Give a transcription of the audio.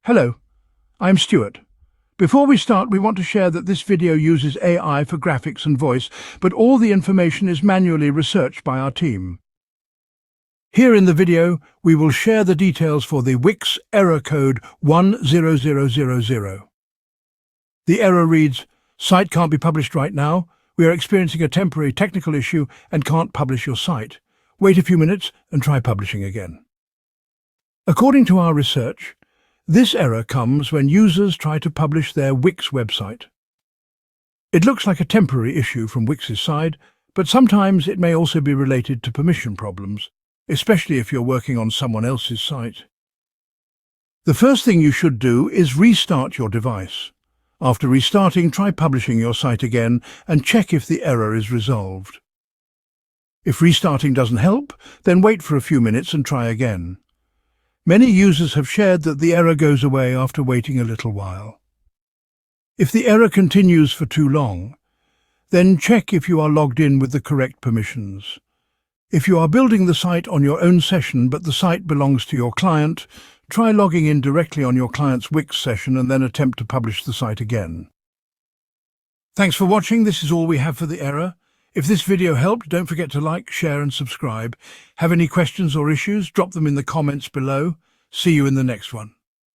Hello, I'm Stuart. Before we start, we want to share that this video uses AI for graphics and voice, but all the information is manually researched by our team. Here in the video, we will share the details for the Wix error code 10000. The error reads, "Site can't be published right now. We are experiencing a temporary technical issue and can't publish your site. Wait a few minutes and try publishing again." According to our research, this error comes when users try to publish their Wix website. It looks like a temporary issue from Wix's side, but sometimes it may also be related to permission problems, especially if you're working on someone else's site. The first thing you should do is restart your device. After restarting, try publishing your site again and check if the error is resolved. If restarting doesn't help, then wait for a few minutes and try again. Many users have shared that the error goes away after waiting a little while. If the error continues for too long, then check if you are logged in with the correct permissions. If you are building the site on your own session but the site belongs to your client, try logging in directly on your client's Wix session and then attempt to publish the site again. Thanks for watching. This is all we have for the error. If this video helped, don't forget to like, share and subscribe. Have any questions or issues? Drop them in the comments below. See you in the next one.